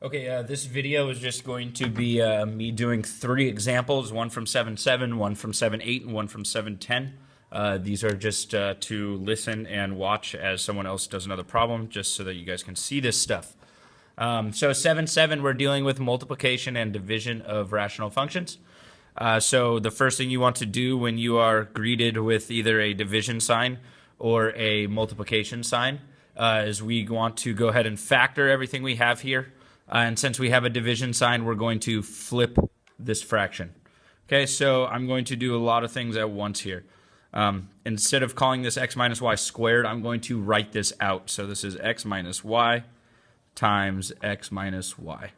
Okay, this video is just going to be me doing 3 examples, one from 7.7, one from 7.8, and one from 7.10. These are just to listen and watch as someone else does another problem, just so that you guys can see this stuff. So 7.7, we're dealing with multiplication and division of rational functions. So the first thing you want to do when you are greeted with either a division sign or a multiplication sign is we want to go ahead and factor everything we have here. And since we have a division sign, we're going to flip this fraction. Okay, so I'm going to do a lot of things at once here. Instead of calling this x minus y squared, I'm going to write this out. So this is x minus y times x minus y.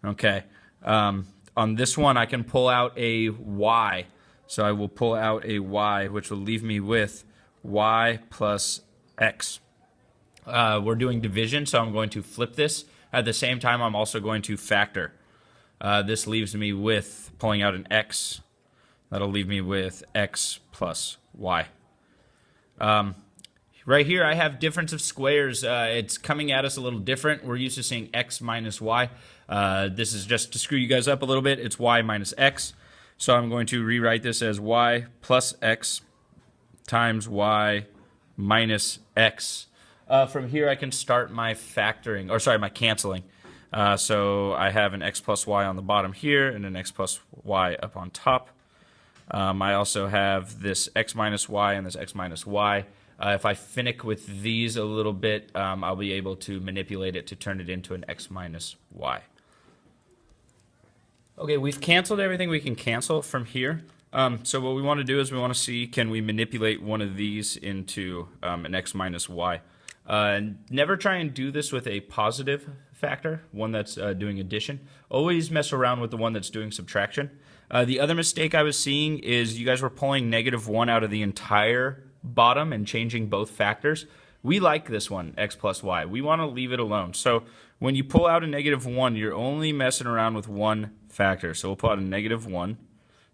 Okay, on this one, I can pull out a y. So I will pull out a y, which will leave me with y plus x. We're doing division, so I'm going to flip this. At the same time, I'm also going to factor. This leaves me with pulling out an x. That'll leave me with x plus y. Right here, I have difference of squares. It's coming at us a little different. We're used to seeing x minus y. This is just to screw you guys up a little bit. It's y minus x. So I'm going to rewrite this as y plus x times y minus x. From here, I can start my factoring, or sorry, my canceling. So I have an x plus y on the bottom here and an x plus y up on top. I also have this x minus y and this x minus y. If I finick with these a little bit, I'll be able to manipulate it to turn it into an x minus y. Okay, we've canceled everything we can cancel from here. So what we want to do is we want to see, can we manipulate one of these into an x minus y. Never try and do this with a positive factor, one that's doing addition. Always mess around with the one that's doing subtraction. The other mistake I was seeing is you guys were pulling -1 out of the entire bottom and changing both factors. We like this one, x plus y. We want to leave it alone. So when you pull out a -1, you're only messing around with one factor. So we'll pull out a -1.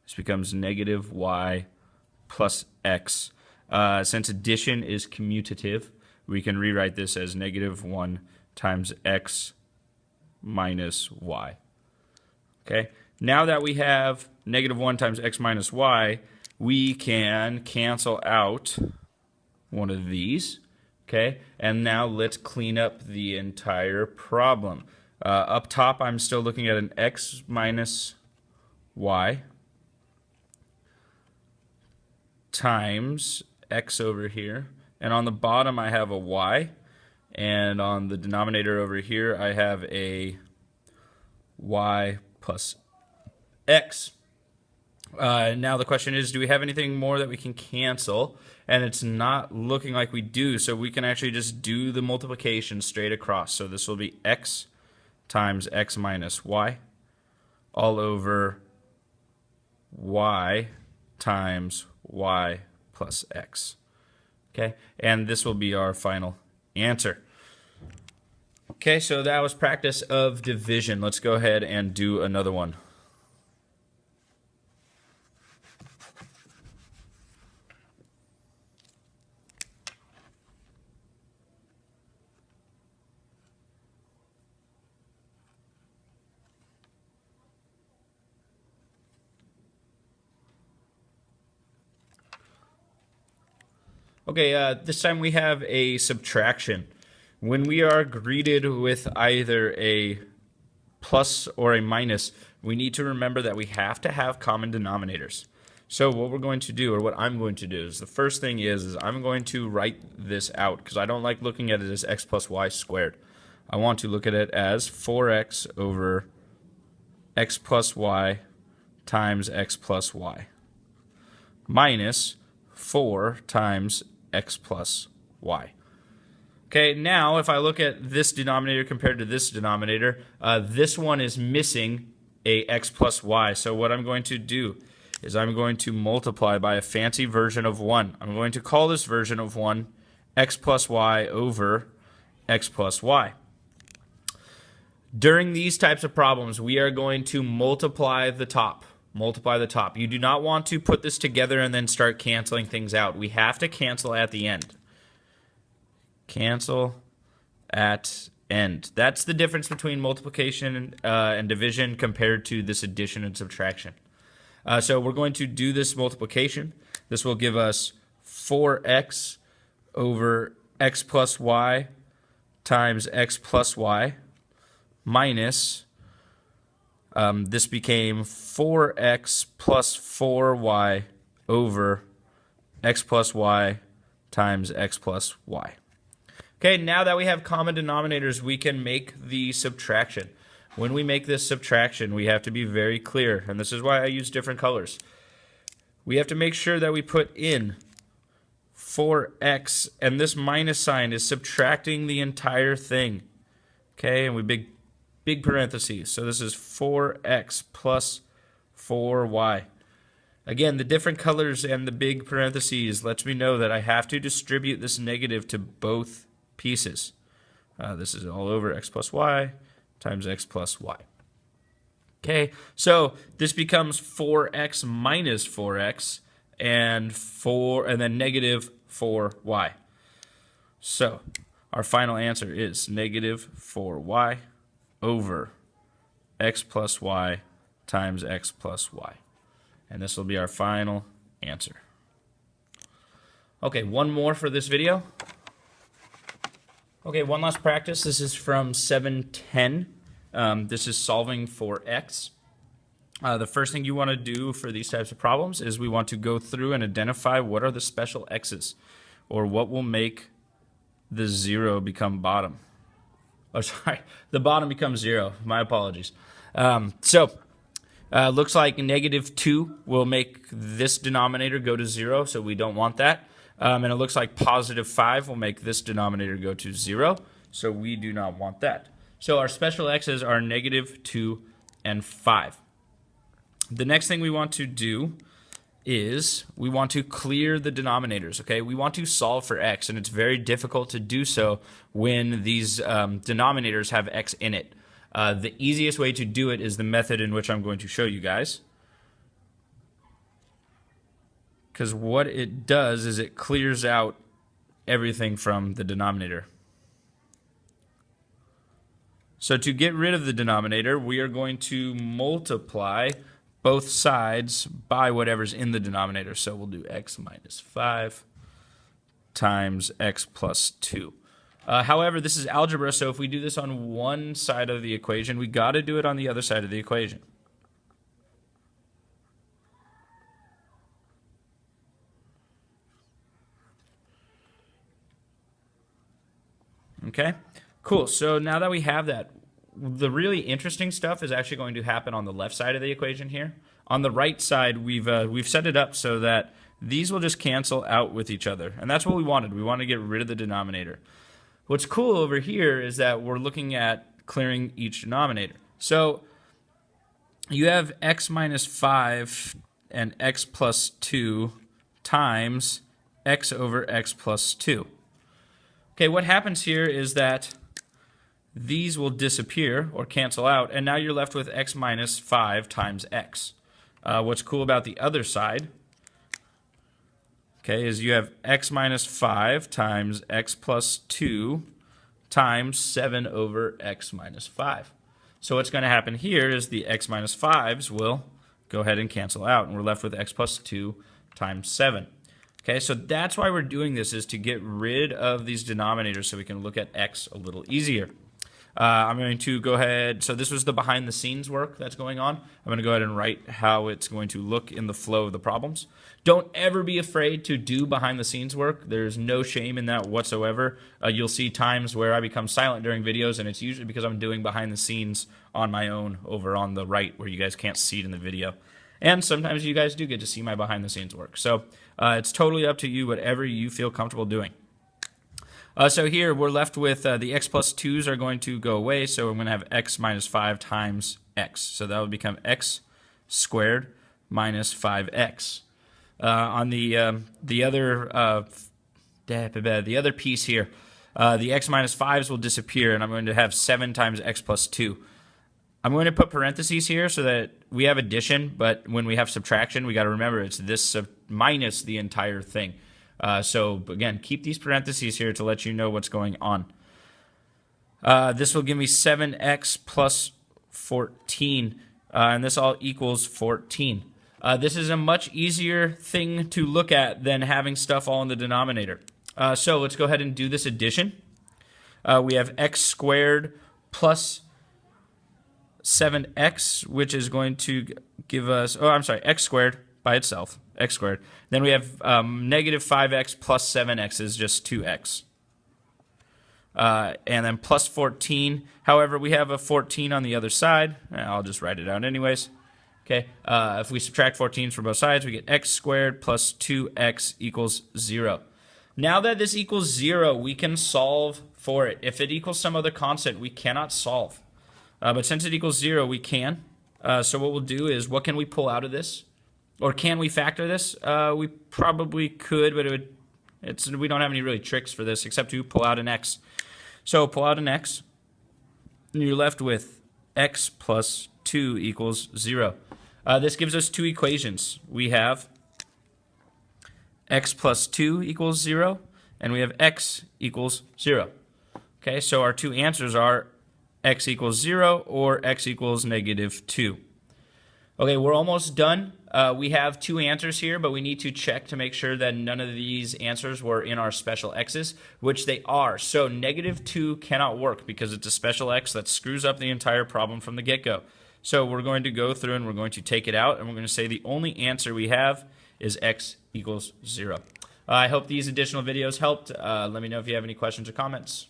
This becomes negative y plus x. Since addition is commutative, we can rewrite this as -1 times x minus y. Okay, now that we have -1 times x minus y, we can cancel out one of these. Okay, and now let's clean up the entire problem. Up top, I'm still looking at an x minus y times x over here. And on the bottom, I have a y. And on the denominator over here, I have a y plus x. Now the question is, do we have anything more that we can cancel? And it's not looking like we do, so we can actually just do the multiplication straight across. So this will be x times x minus y all over y times y plus x. Okay, and this will be our final answer. Okay, so that was practice of division. Let's go ahead and do another one. Okay, this time we have a subtraction. When we are greeted with either a plus or a minus, we need to remember that we have to have common denominators. So what we're going to do, or what I'm going to do, is the first thing is I'm going to write this out, because I don't like looking at it as x plus y squared. I want to look at it as 4x over x plus y times x plus y minus 4 times x plus y. Okay, now if I look at this denominator compared to this denominator, this one is missing a x plus y. So what I'm going to do is I'm going to multiply by a fancy version of 1. I'm going to call this version of 1 x plus y over x plus y. During these types of problems, we are going to multiply the top. Multiply the top. You do not want to put this together and then start canceling things out. We have to cancel at the end. Cancel at end. That's the difference between multiplication and division compared to this addition and subtraction. So we're going to do this multiplication. This will give us 4x over x plus y times x plus y minus, this became 4x plus 4y over x plus y times x plus y. Okay, now that we have common denominators, we can make the subtraction. When we make this subtraction, we have to be very clear, and this is why I use different colors. We have to make sure that we put in 4x, and this minus sign is subtracting the entire thing. Okay, and we big parentheses. So this is 4x plus 4y. Again, the different colors and the big parentheses lets me know that I have to distribute this negative to both pieces. This is all over x plus y times x plus y. Okay, so this becomes 4x minus 4x and then negative 4y. So our final answer is negative 4y over x plus y times x plus y. And this will be our final answer. Okay, one more for this video. Okay, one last practice. This is from 710. This is solving for x. The first thing you want to do for these types of problems is we want to go through and identify what are the special x's, or what will make the 0 become bottom. Oh, sorry, the bottom becomes 0. My apologies. Looks like negative 2 will make this denominator go to 0, so we don't want that. And it looks like positive 5 will make this denominator go to 0, so we do not want that. So our special x's are negative 2 and 5. The next thing we want to do is we want to clear the denominators, okay? We want to solve for x, and it's very difficult to do so when these denominators have x in it. The easiest way to do it is the method in which I'm going to show you guys. Because what it does is it clears out everything from the denominator. So to get rid of the denominator, we are going to multiply both sides by whatever's in the denominator. So we'll do x minus 5 times x plus 2. However, this is algebra, so if we do this on one side of the equation, we got to do it on the other side of the equation. Okay, cool. So now that we have that, the really interesting stuff is actually going to happen on the left side of the equation here. On the right side, we've set it up so that these will just cancel out with each other, and that's what we wanted. We wanted to get rid of the denominator. What's cool over here is that we're looking at clearing each denominator. So you have x minus 5 and x plus 2 times x over x plus 2. Okay, what happens here is that these will disappear or cancel out, and now you're left with x minus 5 times x. What's cool about the other side, okay, is you have x minus 5 times x plus 2 times 7 over x minus 5. So what's going to happen here is the x minus 5s will go ahead and cancel out, and we're left with x plus 2 times 7. Okay, so that's why we're doing this, is to get rid of these denominators so we can look at x a little easier. I'm going to go ahead, so this was the behind the scenes work that's going on. I'm going to go ahead and write how it's going to look in the flow of the problems. Don't ever be afraid to do behind the scenes work. There's no shame in that whatsoever. You'll see times where I become silent during videos, and it's usually because I'm doing behind the scenes on my own over on the right where you guys can't see it in the video. And sometimes you guys do get to see my behind the scenes work. So it's totally up to you, whatever you feel comfortable doing. So here we're left with the x plus 2s are going to go away, so I'm going to have x minus 5 times x. So that would become x squared minus 5x. On the other piece here, the x minus 5s will disappear, and I'm going to have 7 times x plus 2. I'm going to put parentheses here so that we have addition, but when we have subtraction, we got to remember it's this minus the entire thing. So again, keep these parentheses here to let you know what's going on. This will give me 7x plus 14, and this all equals 14. This is a much easier thing to look at than having stuff all in the denominator. So let's go ahead and do this addition. We have x squared plus 7x, which is going to give us, x squared by itself, x squared. Then we have negative 5x plus 7x is just 2x. And then plus 14. However, we have a 14 on the other side. I'll just write it out anyways. Okay, if we subtract 14s from both sides, we get x squared plus 2x equals 0. Now that this equals 0, we can solve for it. If it equals some other constant, we cannot solve. But since it equals 0, we can. So what we'll do is, what can we pull out of this? Or can we factor this? We probably could, but we don't have any really tricks for this except to pull out an x. So pull out an x, and you're left with x plus 2 equals 0. This gives us two equations. We have x plus 2 equals 0, and we have x equals 0. Okay, so our two answers are x equals 0 or x equals negative 2. Okay, we're almost done. We have two answers here, but we need to check to make sure that none of these answers were in our special x's, which they are. So negative 2 cannot work because it's a special x that screws up the entire problem from the get-go. So we're going to go through and we're going to take it out, and we're going to say the only answer we have is x equals 0. I hope these additional videos helped. Let me know if you have any questions or comments.